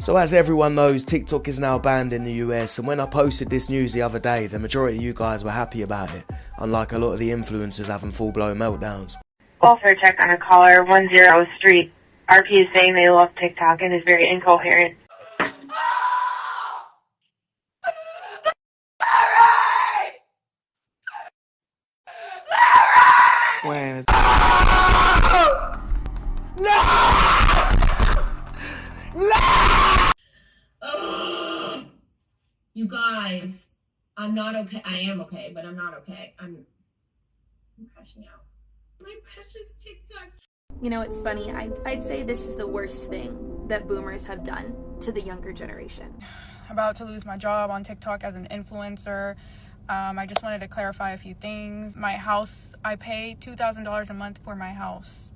So as everyone knows, TikTok is now banned in the US, and when I posted this news the other day, the majority of you guys were happy about it, unlike a lot of the influencers having full-blown meltdowns. Welfare check on a caller, 10 Street. RP is saying they love TikTok and is very incoherent. When You guys, I'm not okay. I am okay, but I'm not okay. I'm crashing out. My precious TikTok. You know, it's funny. I'd say this is the worst thing that boomers have done to the younger generation. About to lose my job on TikTok as an influencer. I just wanted to clarify a few things. My house, I pay $2,000 a month for my house.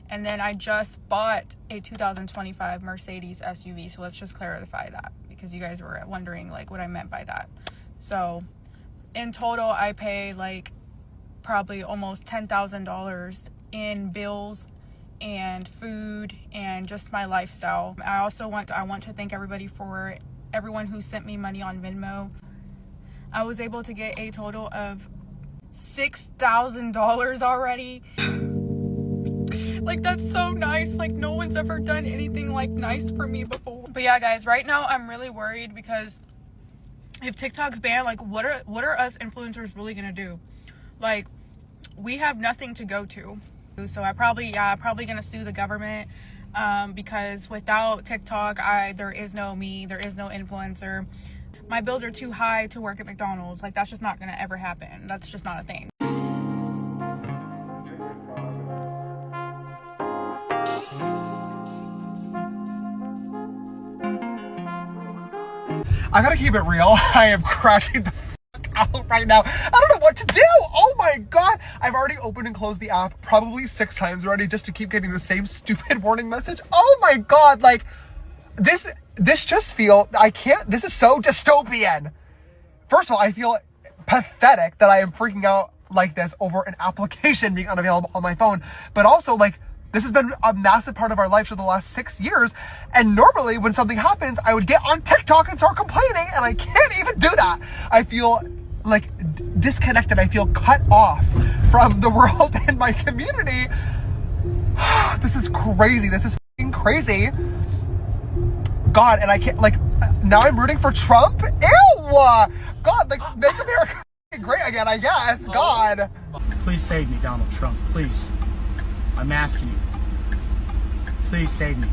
And then I just bought a 2025 Mercedes SUV. So let's just clarify that, because you guys were wondering like what I meant by that. So in total, I pay like probably almost $10,000 in bills and food and just my lifestyle. I want to thank everyone who sent me money on Venmo. I was able to get a total of $6,000 already. Like, that's so nice. Like, no one's ever done anything like nice for me before. But yeah, guys, right now I'm really worried, because if TikTok's banned, like, what are us influencers really gonna do? Like, we have nothing to go to. So I'm probably gonna sue the government, because without TikTok, there is no me, there is no influencer. My bills are too high to work at McDonald's. Like, that's just not gonna ever happen. That's just not a thing. I gotta keep it real. I am crashing the fuck out right now. I don't know what to do. Oh my god. I've already opened and closed the app probably 6 times already just to keep getting the same stupid warning message. Oh my god. Like, this just this is so dystopian. First of all, I feel pathetic that I am freaking out like this over an application being unavailable on my phone. But also, like, this has been a massive part of our life for the last 6 years. And normally when something happens, I would get on TikTok and start complaining, and I can't even do that. I feel like disconnected. I feel cut off from the world and my community. This is crazy. This is fucking crazy. God, and I can't, like, now I'm rooting for Trump? Ew! God, like, make America great again, I guess. God. Please save me, Donald Trump. Please. I'm asking you. Please save me.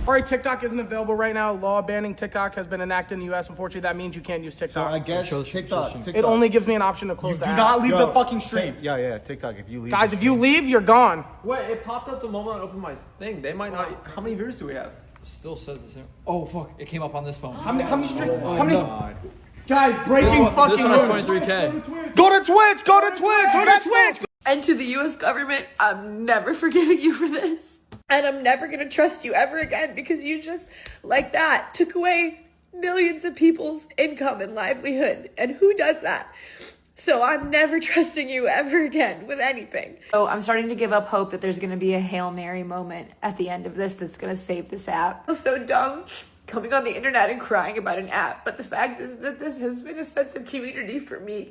All right, TikTok isn't available right now. Law banning TikTok has been enacted in the U.S. Unfortunately, that means you can't use TikTok. So I guess TikTok. It only gives me an option to close the app. Do not leave the fucking stream. Yeah, TikTok. If you leave, guys, if you leave, you're gone. Wait, it popped up the moment I opened my thing. They might not. How many viewers do we have? Still says the same. Oh fuck! It came up on this phone. How many stream? Oh, how many? God. Guys, breaking fucking news. This one has 23K. Go to Twitch. Go to Twitch. Go to Twitch. And to the U.S. government, I'm never forgiving you for this. And I'm never going to trust you ever again, because you just, like that, took away millions of people's income and livelihood. And who does that? So I'm never trusting you ever again with anything. So I'm starting to give up hope that there's going to be a Hail Mary moment at the end of this that's going to save this app. I feel so dumb coming on the internet and crying about an app. But the fact is that this has been a sense of community for me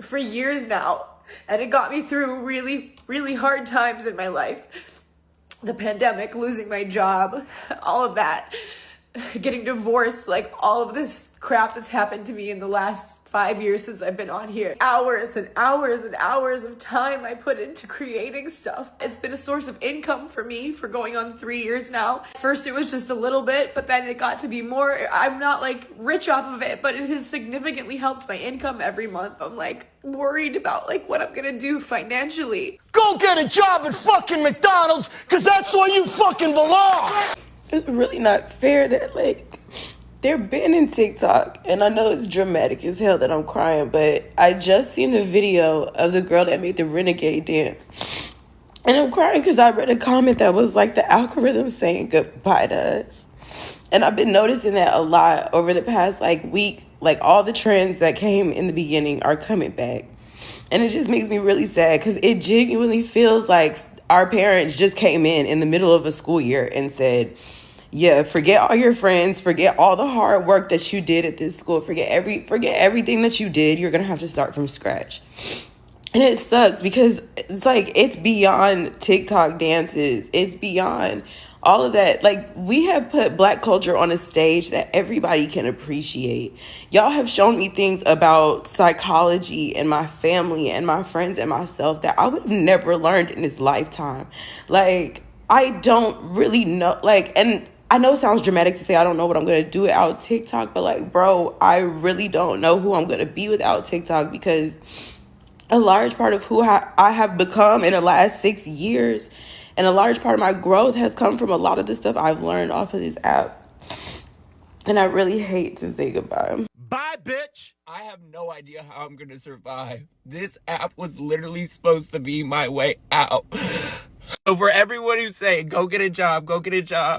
for years now. And it got me through really, really hard times in my life. The pandemic, losing my job, all of that, getting divorced, like all of this crap that's happened to me in the last 5 years since I've been on here. Hours and hours and hours of time I put into creating stuff. It's been a source of income for me for going on 3 years now. First it was just a little bit, but then it got to be more. I'm not like rich off of it, but it has significantly helped my income every month. I'm like worried about like what I'm gonna do financially. Go get a job at fucking McDonald's, cause that's where you fucking belong. It's really not fair that like they're banning TikTok, and I know it's dramatic as hell that I'm crying, but I just seen the video of the girl that made the renegade dance, and I'm crying because I read a comment that was like the algorithm saying goodbye to us. And I've been noticing that a lot over the past like week. Like all the trends that came in the beginning are coming back, and it just makes me really sad because it genuinely feels like our parents just came in the middle of a school year and said, yeah, forget all your friends, forget all the hard work that you did at this school, forget everything that you did. You're gonna have to start from scratch. And it sucks because it's like, it's beyond TikTok dances. It's beyond all of that. Like, we have put Black culture on a stage that everybody can appreciate. Y'all have shown me things about psychology and my family and my friends and myself that I would have never learned in this lifetime. Like, I don't really know, like, and I know it sounds dramatic to say I don't know what I'm going to do without TikTok, but like, bro, I really don't know who I'm going to be without TikTok, because a large part of who I have become in the last 6 years, and a large part of my growth has come from a lot of the stuff I've learned off of this app. And I really hate to say goodbye. Bye, bitch. I have no idea how I'm gonna survive. This app was literally supposed to be my way out. So for everyone who's saying, go get a job,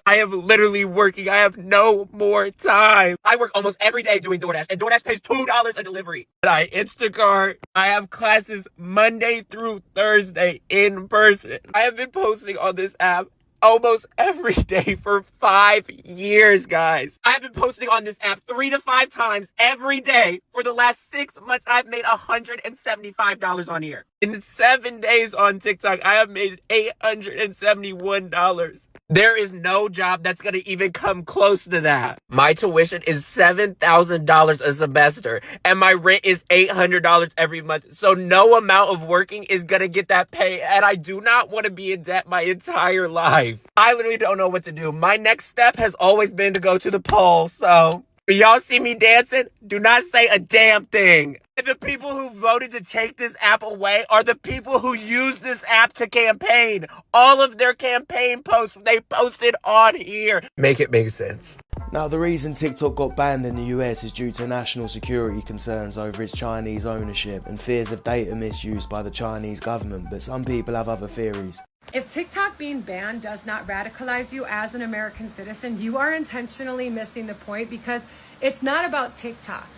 I am literally working. I have no more time. I work almost every day doing DoorDash, and DoorDash pays $2 a delivery. And I Instacart. I have classes Monday through Thursday in person. I have been posting on this app almost every day for 5 years, guys. I've been posting on this app 3 to 5 times every day for the last 6 months. I've made $175 on here. In 7 days on TikTok, I have made $871. There is no job that's gonna even come close to that. My tuition is $7,000 a semester, and my rent is $800 every month. So no amount of working is gonna get that pay, and I do not want to be in debt my entire life. I literally don't know what to do. My next step has always been to go to the polls, so when y'all see me dancing, do not say a damn thing. The people who voted to take this app away are the people who used this app to campaign. All of their campaign posts, they posted on here. Make it make sense. Now, the reason TikTok got banned in the US is due to national security concerns over its Chinese ownership and fears of data misuse by the Chinese government, but some people have other theories. If TikTok being banned does not radicalize you as an American citizen, you are intentionally missing the point, because it's not about TikTok.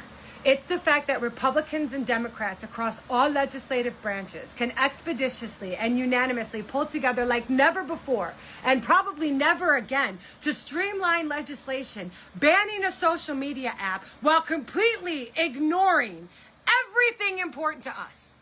It's the fact that Republicans and Democrats across all legislative branches can expeditiously and unanimously pull together like never before, and probably never again, to streamline legislation banning a social media app while completely ignoring everything important to us.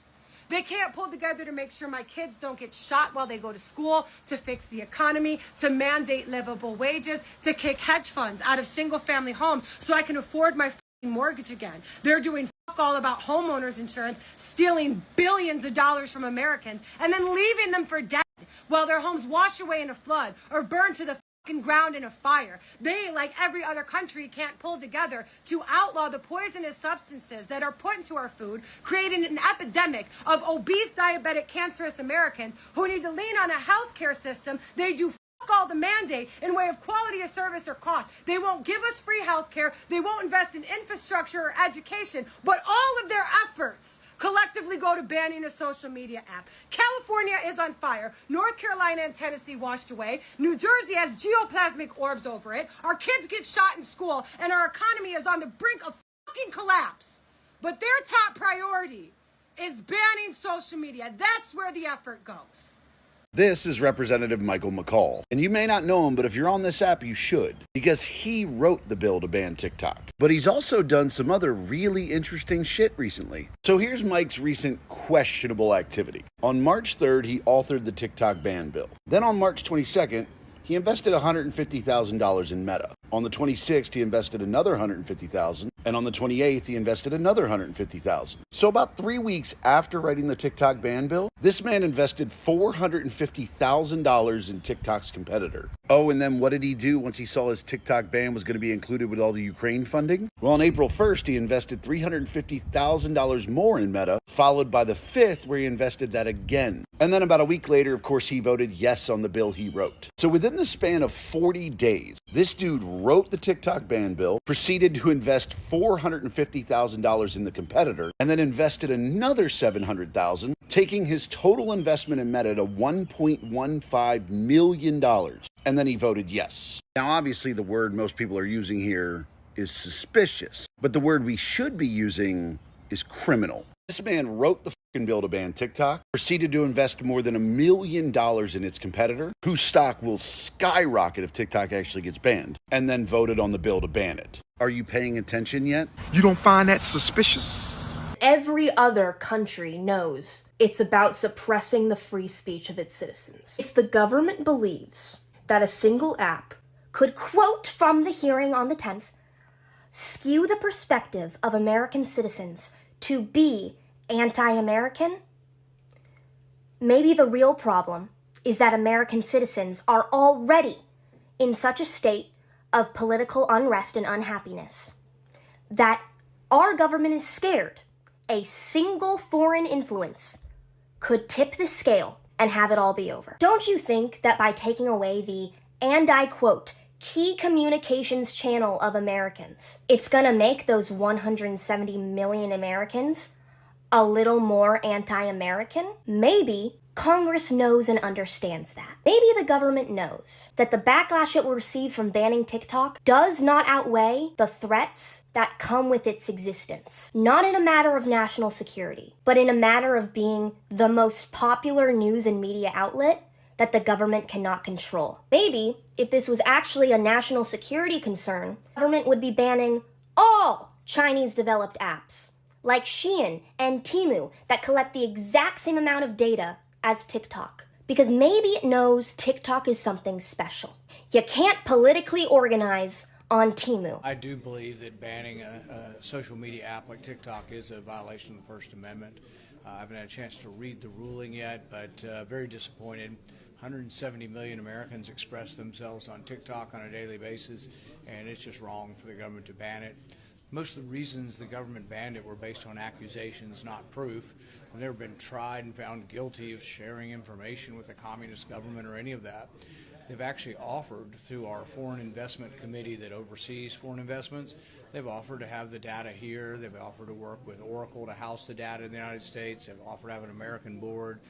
They can't pull together to make sure my kids don't get shot while they go to school, to fix the economy, to mandate livable wages, to kick hedge funds out of single-family homes so I can afford my mortgage again. They're doing fuck all about homeowners insurance, stealing billions of dollars from Americans, and then leaving them for dead while their homes wash away in a flood or burn to the ground in a fire. They, like every other country, can't pull together to outlaw the poisonous substances that are put into our food, creating an epidemic of obese, diabetic, cancerous Americans who need to lean on a healthcare system they do all the mandate in way of quality of service or cost. They won't give us free healthcare. They won't invest in infrastructure or education, but all of their efforts collectively go to banning a social media app. California is on fire. North Carolina and Tennessee washed away. New Jersey has geoplasmic orbs over it. Our kids get shot in school, and our economy is on the brink of fucking collapse. But their top priority is banning social media. That's where the effort goes. This is Representative Michael McCaul, and you may not know him, but if you're on this app, you should, because he wrote the bill to ban TikTok. But he's also done some other really interesting shit recently. So here's Mike's recent questionable activity. On March 3rd, he authored the TikTok ban bill. Then on March 22nd, he invested $150,000 in Meta. On the 26th, he invested another $150,000, and on the 28th, he invested another $150,000. So about 3 weeks after writing the TikTok ban bill, this man invested $450,000 in TikTok's competitor. Oh, and then what did he do once he saw his TikTok ban was going to be included with all the Ukraine funding? Well, on April 1st, he invested $350,000 more in Meta, followed by the 5th, where he invested that again. And then about a week later, of course, he voted yes on the bill he wrote. So within the span of 40 days, this dude wrote the TikTok ban bill, proceeded to invest $450,000 in the competitor, and then invested another $700,000, taking his total investment in Meta to $1.15 million. And then he voted yes. Now, obviously, the word most people are using here is suspicious, but the word we should be using is criminal. This man wrote the bill to ban TikTok, proceeded to invest more than $1 million in its competitor, whose stock will skyrocket if TikTok actually gets banned, and then voted on the bill to ban it. Are you paying attention yet? You don't find that suspicious? Every other country knows it's about suppressing the free speech of its citizens. If the government believes that a single app could, quote from the hearing on the 10th, skew the perspective of American citizens to be anti-American, maybe the real problem is that American citizens are already in such a state of political unrest and unhappiness that our government is scared a single foreign influence could tip the scale and have it all be over. Don't you think that by taking away the, and I quote, key communications channel of Americans, it's gonna make those 170 million Americans a little more anti-American? Maybe Congress knows and understands that. Maybe the government knows that the backlash it will receive from banning TikTok does not outweigh the threats that come with its existence. Not in a matter of national security, but in a matter of being the most popular news and media outlet that the government cannot control. Maybe, if this was actually a national security concern, the government would be banning all Chinese-developed apps, like Shein and Temu, that collect the exact same amount of data as TikTok. Because maybe it knows TikTok is something special. You can't politically organize on Temu. I do believe that banning a social media app like TikTok is a violation of the First Amendment. I haven't had a chance to read the ruling yet, but very disappointed. 170 million Americans express themselves on TikTok on a daily basis, and it's just wrong for the government to ban it. Most of the reasons the government banned it were based on accusations, not proof. I've never been tried and found guilty of sharing information with a communist government or any of that. They've actually offered, through our Foreign Investment Committee that oversees foreign investments, they've offered to have the data here. They've offered to work with Oracle to house the data in the United States. They've offered to have an American board.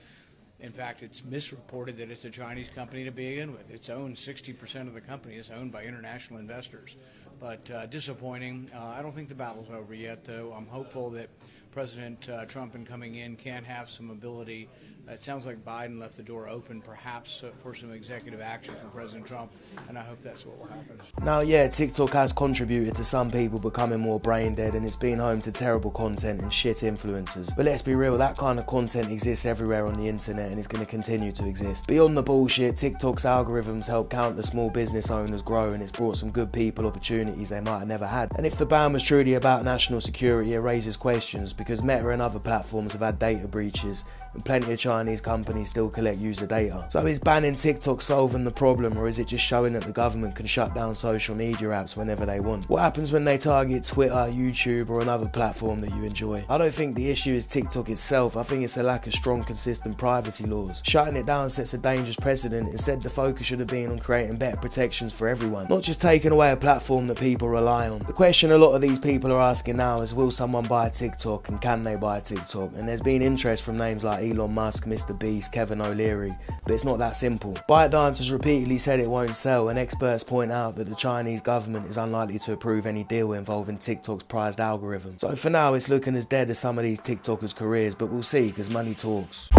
In fact, it's misreported that it's a Chinese company to begin with. It's owned, 60% of the company is owned by international investors. But disappointing. I don't think the battle's over yet, though. I'm hopeful that President Trump, in coming in, can have some ability. It sounds like Biden left the door open, perhaps, for some executive action from President Trump, and I hope that's what will happen. Now, yeah, TikTok has contributed to some people becoming more brain dead, and it's been home to terrible content and shit influencers. But let's be real, that kind of content exists everywhere on the internet, and it's going to continue to exist. Beyond the bullshit, TikTok's algorithms help countless small business owners grow, and it's brought some good people opportunities they might have never had. And if the ban was truly about national security, it raises questions, because Meta and other platforms have had data breaches, and plenty of Chinese companies still collect user data. So is banning TikTok solving the problem, or is it just showing that the government can shut down social media apps whenever they want? What happens when they target Twitter, YouTube, or another platform that you enjoy? I don't think the issue is TikTok itself. I think it's a lack of strong, consistent privacy laws. Shutting it down sets a dangerous precedent. Instead, the focus should have been on creating better protections for everyone, not just taking away a platform that people rely on. The question a lot of these people are asking now is, will someone buy TikTok, and can they buy TikTok? And there's been interest from names like Elon Musk, Mr. Beast, Kevin O'Leary, but it's not that simple. ByteDance has repeatedly said it won't sell, and experts point out that the Chinese government is unlikely to approve any deal involving TikTok's prized algorithm. So for now, it's looking as dead as some of these TikTokers' careers, but we'll see, because money talks.